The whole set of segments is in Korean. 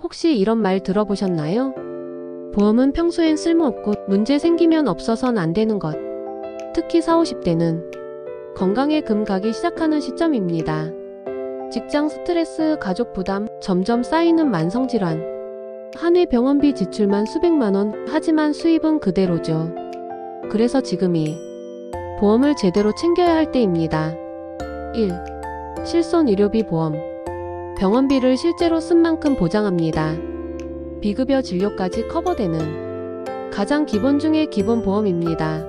혹시 이런 말 들어보셨나요? 보험은 평소엔 쓸모없고 문제 생기면 없어선 안 되는 것. 특히 40, 50대는 건강에 금 가기 시작하는 시점입니다. 직장 스트레스, 가족 부담, 점점 쌓이는 만성질환. 한 해 병원비 지출만 수백만 원, 하지만 수입은 그대로죠. 그래서 지금이 보험을 제대로 챙겨야 할 때입니다. 1. 실손의료비 보험. 병원비를 실제로 쓴 만큼 보장합니다. 비급여 진료까지 커버되는 가장 기본 중의 기본 보험입니다.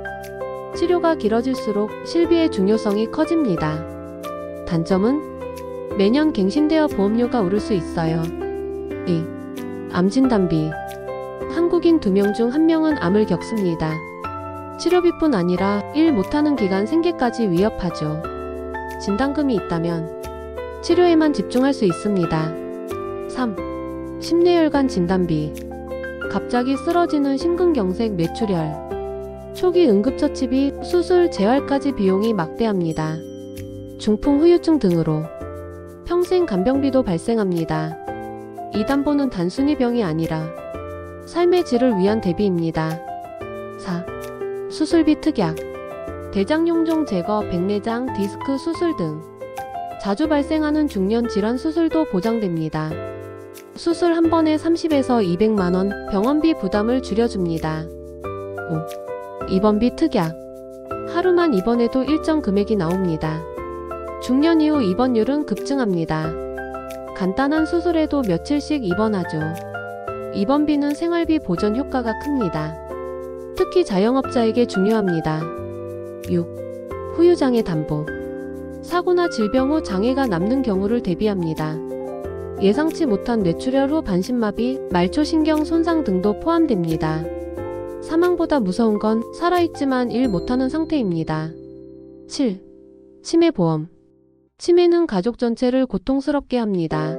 치료가 길어질수록 실비의 중요성이 커집니다. 단점은 매년 갱신되어 보험료가 오를 수 있어요. 2. 암진단비. 한국인 2명 중 1명은 암을 겪습니다. 치료비뿐 아니라 일 못하는 기간 생계까지 위협하죠. 진단금이 있다면 치료에만 집중할 수 있습니다. 3. 심뇌혈관 진단비. 갑자기 쓰러지는 심근경색, 뇌출혈, 초기 응급처치비, 수술, 재활까지 비용이 막대합니다. 중풍, 후유증 등으로 평생 간병비도 발생합니다. 이 담보는 단순히 병이 아니라 삶의 질을 위한 대비입니다. 4. 수술비 특약. 대장용종 제거, 백내장, 디스크 수술 등 자주 발생하는 중년 질환 수술도 보장됩니다. 수술 한 번에 30에서 200만원, 병원비 부담을 줄여줍니다. 5. 입원비 특약. 하루만 입원해도 일정 금액이 나옵니다. 중년 이후 입원율은 급증합니다. 간단한 수술에도 며칠씩 입원하죠. 입원비는 생활비 보전 효과가 큽니다. 특히 자영업자에게 중요합니다. 6. 후유장애 담보. 사고나 질병 후 장애가 남는 경우를 대비합니다. 예상치 못한 뇌출혈 후 반신마비, 말초신경 손상 등도 포함됩니다. 사망보다 무서운 건 살아있지만 일 못하는 상태입니다. 7. 치매보험. 치매는 가족 전체를 고통스럽게 합니다.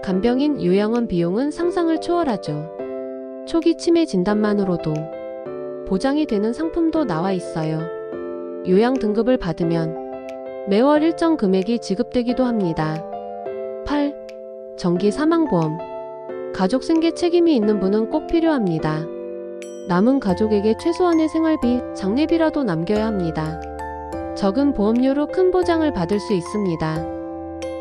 간병인, 요양원 비용은 상상을 초월하죠. 초기 치매 진단만으로도 보장이 되는 상품도 나와 있어요. 요양 등급을 받으면 매월 일정 금액이 지급되기도 합니다. 8. 정기 사망보험. 가족 생계 책임이 있는 분은 꼭 필요합니다. 남은 가족에게 최소한의 생활비, 장례비라도 남겨야 합니다. 적은 보험료로 큰 보장을 받을 수 있습니다.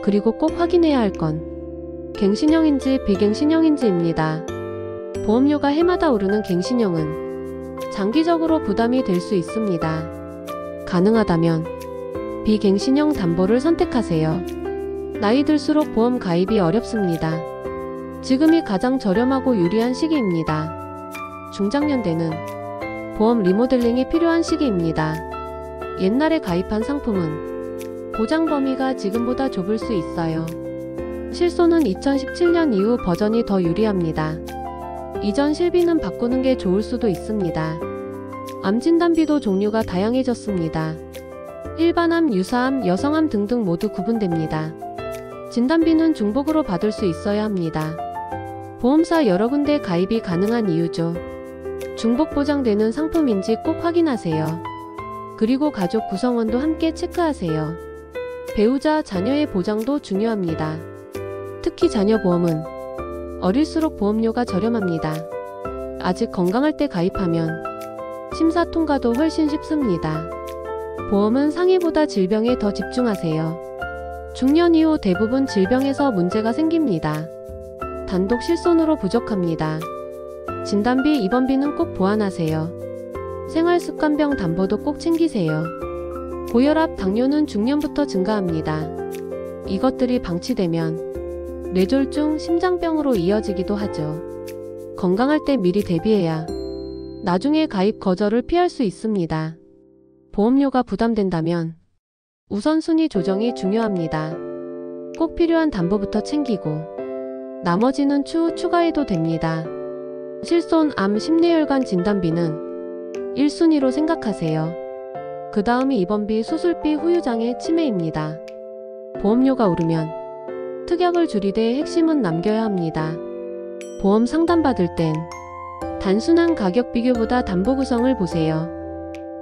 그리고 꼭 확인해야 할 건 갱신형인지 비갱신형인지입니다. 보험료가 해마다 오르는 갱신형은 장기적으로 부담이 될 수 있습니다. 가능하다면 비갱신형 담보를 선택하세요. 나이 들수록 보험 가입이 어렵습니다. 지금이 가장 저렴하고 유리한 시기입니다. 중장년대는 보험 리모델링이 필요한 시기입니다. 옛날에 가입한 상품은 보장 범위가 지금보다 좁을 수 있어요. 실손은 2017년 이후 버전이 더 유리합니다. 이전 실비는 바꾸는 게 좋을 수도 있습니다. 암 진단비도 종류가 다양해졌습니다. 일반암, 유사암, 여성암 등등 모두 구분됩니다. 진단비는 중복으로 받을 수 있어야 합니다. 보험사 여러 군데 가입이 가능한 이유죠. 중복 보장되는 상품인지 꼭 확인하세요. 그리고 가족 구성원도 함께 체크하세요. 배우자, 자녀의 보장도 중요합니다. 특히 자녀 보험은 어릴수록 보험료가 저렴합니다. 아직 건강할 때 가입하면 심사 통과도 훨씬 쉽습니다. 보험은 상해보다 질병에 더 집중하세요. 중년 이후 대부분 질병에서 문제가 생깁니다. 단독 실손으로 부족합니다. 진단비, 입원비는 꼭 보완하세요. 생활습관병 담보도 꼭 챙기세요. 고혈압, 당뇨는 중년부터 증가합니다. 이것들이 방치되면 뇌졸중, 심장병으로 이어지기도 하죠. 건강할 때 미리 대비해야 나중에 가입 거절을 피할 수 있습니다. 보험료가 부담된다면 우선순위 조정이 중요합니다. 꼭 필요한 담보부터 챙기고 나머지는 추후 추가해도 됩니다. 실손, 암, 심뇌혈관 진단비는 1순위로 생각하세요. 그 다음이 입원비, 수술비, 후유장애, 치매입니다. 보험료가 오르면 특약을 줄이되 핵심은 남겨야 합니다. 보험 상담받을 땐 단순한 가격 비교보다 담보 구성을 보세요.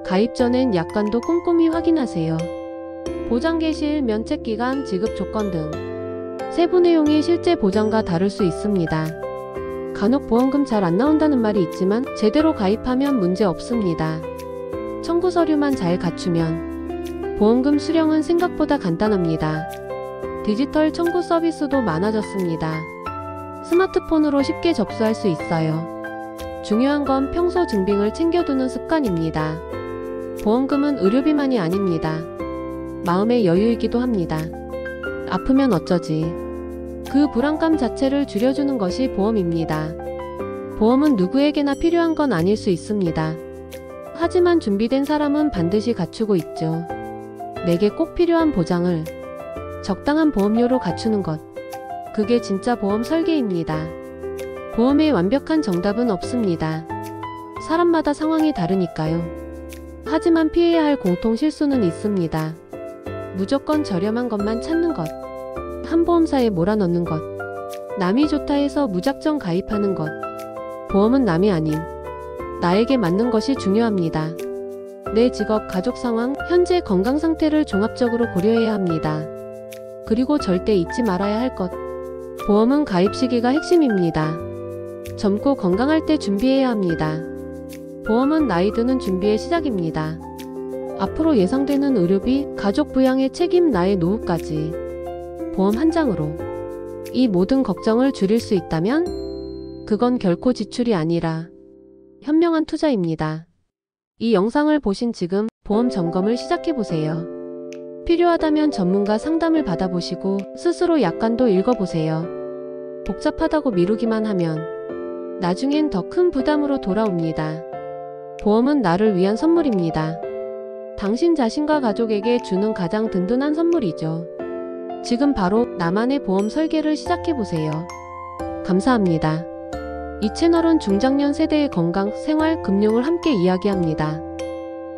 가입 전엔 약관도 꼼꼼히 확인하세요. 보장 개시일, 면책 기간, 지급 조건 등 세부 내용이 실제 보장과 다를 수 있습니다. 간혹 보험금 잘 안 나온다는 말이 있지만 제대로 가입하면 문제 없습니다. 청구 서류만 잘 갖추면 보험금 수령은 생각보다 간단합니다. 디지털 청구 서비스도 많아졌습니다. 스마트폰으로 쉽게 접수할 수 있어요. 중요한 건 평소 증빙을 챙겨두는 습관입니다. 보험금은 의료비만이 아닙니다. 마음의 여유이기도 합니다. 아프면 어쩌지? 그 불안감 자체를 줄여주는 것이 보험입니다. 보험은 누구에게나 필요한 건 아닐 수 있습니다. 하지만 준비된 사람은 반드시 갖추고 있죠. 내게 꼭 필요한 보장을 적당한 보험료로 갖추는 것. 그게 진짜 보험 설계입니다. 보험에 완벽한 정답은 없습니다. 사람마다 상황이 다르니까요. 하지만 피해야 할 공통 실수는 있습니다. 무조건 저렴한 것만 찾는 것. 한 보험사에 몰아넣는 것. 남이 좋다 해서 무작정 가입하는 것. 보험은 남이 아닌 나에게 맞는 것이 중요합니다. 내 직업, 가족 상황, 현재 건강 상태를 종합적으로 고려해야 합니다. 그리고 절대 잊지 말아야 할 것. 보험은 가입 시기가 핵심입니다. 젊고 건강할 때 준비해야 합니다. 보험은 나이 드는 준비의 시작입니다. 앞으로 예상되는 의료비, 가족 부양의 책임, 나의 노후까지 보험 한 장으로 이 모든 걱정을 줄일 수 있다면 그건 결코 지출이 아니라 현명한 투자입니다. 이 영상을 보신 지금 보험 점검을 시작해보세요. 필요하다면 전문가 상담을 받아보시고 스스로 약관도 읽어보세요. 복잡하다고 미루기만 하면 나중엔 더 큰 부담으로 돌아옵니다. 보험은 나를 위한 선물입니다. 당신 자신과 가족에게 주는 가장 든든한 선물이죠. 지금 바로 나만의 보험 설계를 시작해보세요. 감사합니다. 이 채널은 중장년 세대의 건강, 생활, 금융을 함께 이야기합니다.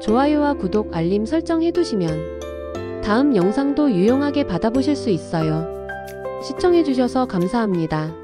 좋아요와 구독, 알림 설정 해두시면 다음 영상도 유용하게 받아보실 수 있어요. 시청해주셔서 감사합니다.